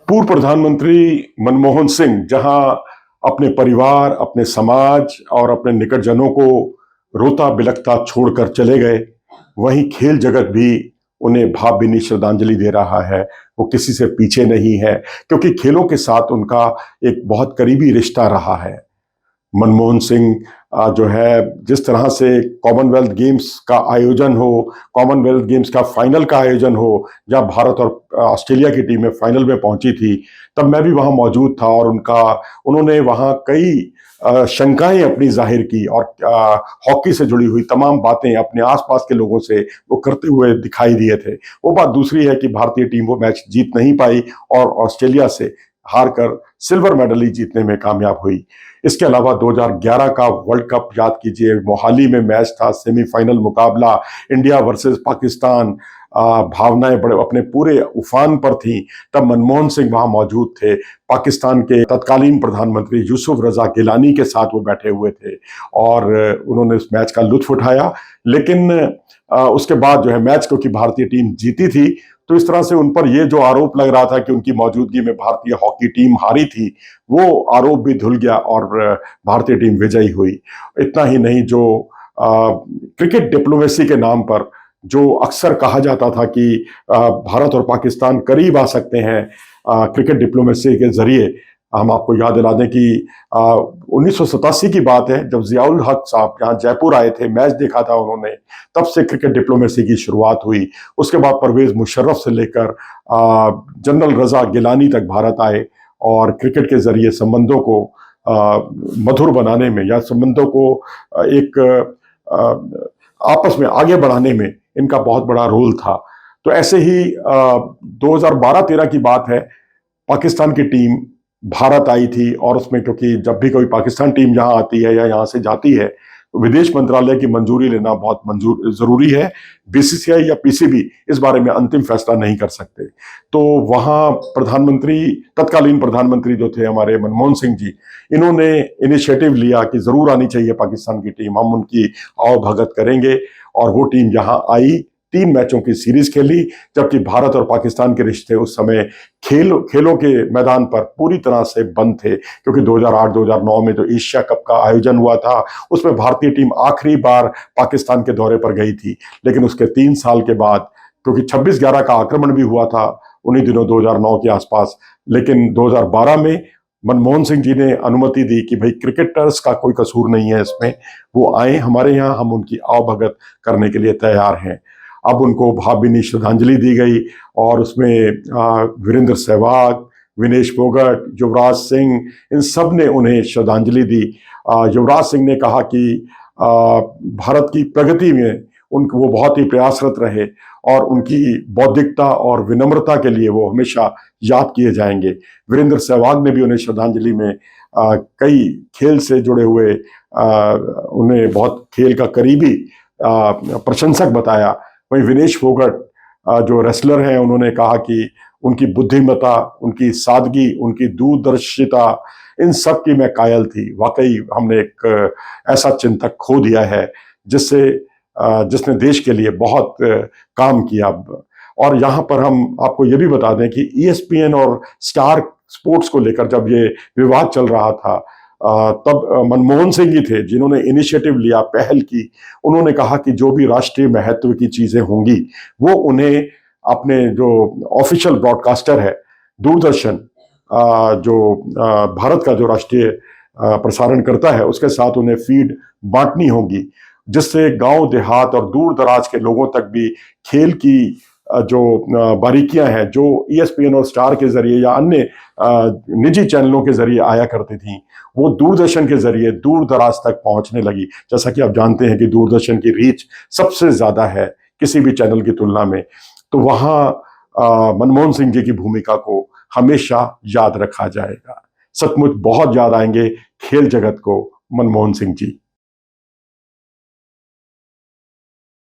पूर्व प्रधानमंत्री मनमोहन सिंह जहां अपने परिवार, अपने समाज और अपने निकटजनों को रोता बिलखता छोड़कर चले गए, वहीं खेल जगत भी उन्हें भावभीनी श्रद्धांजलि दे रहा है। वो किसी से पीछे नहीं है, क्योंकि खेलों के साथ उनका एक बहुत करीबी रिश्ता रहा है। मनमोहन सिंह जो है, जिस तरह से कॉमनवेल्थ गेम्स का आयोजन हो, कॉमनवेल्थ गेम्स का फाइनल का आयोजन हो, जब भारत और ऑस्ट्रेलिया की टीमें फाइनल में पहुंची थी, तब मैं भी वहां मौजूद था और उन्होंने वहां कई शंकाएं अपनी जाहिर की और हॉकी से जुड़ी हुई तमाम बातें अपने आसपास के लोगों से वो करते हुए दिखाई दिए थे। वो बात दूसरी है कि भारतीय टीम वो मैच जीत नहीं पाई और ऑस्ट्रेलिया से हार कर सिल्वर मेडल ही जीतने में कामयाब हुई। इसके अलावा 2011 का वर्ल्ड कप याद कीजिए, मोहाली में मैच था, सेमीफाइनल मुकाबला, इंडिया वर्सेस पाकिस्तान। भावनाएं बड़े अपने पूरे उफान पर थी। तब मनमोहन सिंह वहां मौजूद थे। पाकिस्तान के तत्कालीन प्रधानमंत्री यूसुफ रजा गिलानी के साथ वो बैठे हुए थे और उन्होंने उस मैच का लुत्फ उठाया। लेकिन उसके बाद जो है मैच, क्योंकि भारतीय टीम जीती थी, तो इस तरह से उन पर यह जो आरोप लग रहा था कि उनकी मौजूदगी में भारतीय हॉकी टीम हारी थी, वो आरोप भी धुल गया और भारतीय टीम विजयी हुई। इतना ही नहीं, जो क्रिकेट डिप्लोमेसी के नाम पर जो अक्सर कहा जाता था कि भारत और पाकिस्तान करीब आ सकते हैं क्रिकेट डिप्लोमेसी के जरिए, हम आपको याद दिला दें कि 1987 की बात है, जब जियाउल हक साहब यहाँ जयपुर आए थे, मैच देखा था उन्होंने, तब से क्रिकेट डिप्लोमेसी की शुरुआत हुई। उसके बाद परवेज मुशर्रफ से लेकर जनरल रजा गिलानी तक भारत आए और क्रिकेट के जरिए संबंधों को मधुर बनाने में या संबंधों को एक आपस में आगे बढ़ाने में इनका बहुत बड़ा रोल था। तो ऐसे ही 2012-13 की बात है, पाकिस्तान की टीम भारत आई थी और उसमें, क्योंकि जब भी कोई पाकिस्तान टीम यहाँ आती है या यहाँ से जाती है, तो विदेश मंत्रालय की मंजूरी लेना बहुत जरूरी है। बीसीसीआई या पीसीबी इस बारे में अंतिम फैसला नहीं कर सकते। तो वहाँ तत्कालीन प्रधानमंत्री जो थे हमारे मनमोहन सिंह जी, इन्होंने इनिशिएटिव लिया कि जरूर आनी चाहिए पाकिस्तान की टीम, हम उनकी आवभगत करेंगे। और वो टीम यहाँ आई, 3 मैचों की सीरीज खेली, जबकि भारत और पाकिस्तान के रिश्ते उस समय खेलों के मैदान पर पूरी तरह से बंद थे, क्योंकि 2008-2009 में जो एशिया कप का आयोजन हुआ था, उसमें भारतीय टीम आखिरी बार पाकिस्तान के दौरे पर गई थी। लेकिन उसके 3 साल के बाद, क्योंकि 26/11 का आक्रमण भी हुआ था उन्हीं दिनों 2009 के आसपास, लेकिन 2012 में मनमोहन सिंह जी ने अनुमति दी कि भाई क्रिकेटर्स का कोई कसूर नहीं है इसमें, वो आए हमारे यहाँ, हम उनकी आवभगत करने के लिए तैयार हैं। अब उनको भावभीनी श्रद्धांजलि दी गई और उसमें वीरेंद्र सहवाग, विनेश फोगट, युवराज सिंह, इन सब ने उन्हें श्रद्धांजलि दी। युवराज सिंह ने कहा कि भारत की प्रगति में वो बहुत ही प्रयासरत रहे और उनकी बौद्धिकता और विनम्रता के लिए वो हमेशा याद किए जाएंगे। वीरेंद्र सहवाग ने भी उन्हें श्रद्धांजलि में कई खेल से जुड़े हुए उन्हें बहुत खेल का करीबी प्रशंसक बताया। वहीं विनेश फोगट जो रेसलर हैं, उन्होंने कहा कि उनकी बुद्धिमत्ता, उनकी सादगी, उनकी दूरदर्शिता, इन सब की मैं कायल थी। वाकई हमने एक ऐसा चिंतक खो दिया है जिसने देश के लिए बहुत काम किया। और यहाँ पर हम आपको ये भी बता दें कि ESPN और स्टार स्पोर्ट्स को लेकर जब ये विवाद चल रहा था, तब मनमोहन सिंह ही थे जिन्होंने इनिशिएटिव लिया, पहल की। उन्होंने कहा कि जो भी राष्ट्रीय महत्व की चीजें होंगी, वो उन्हें अपने जो ऑफिशियल ब्रॉडकास्टर है दूरदर्शन, जो भारत का जो राष्ट्रीय प्रसारण करता है, उसके साथ उन्हें फीड बांटनी होगी, जिससे गांव देहात और दूर दराज के लोगों तक भी खेल की जो बारीकियां हैं, जो ESPN और स्टार के जरिए या अन्य निजी चैनलों के जरिए आया करती थी, वो दूरदर्शन के जरिए दूर दराज तक पहुंचने लगी। जैसा कि आप जानते हैं कि दूरदर्शन की रीच सबसे ज्यादा है किसी भी चैनल की तुलना में। तो वहां मनमोहन सिंह जी की भूमिका को हमेशा याद रखा जाएगा। सचमुच बहुत याद आएंगे खेल जगत को मनमोहन सिंह जी।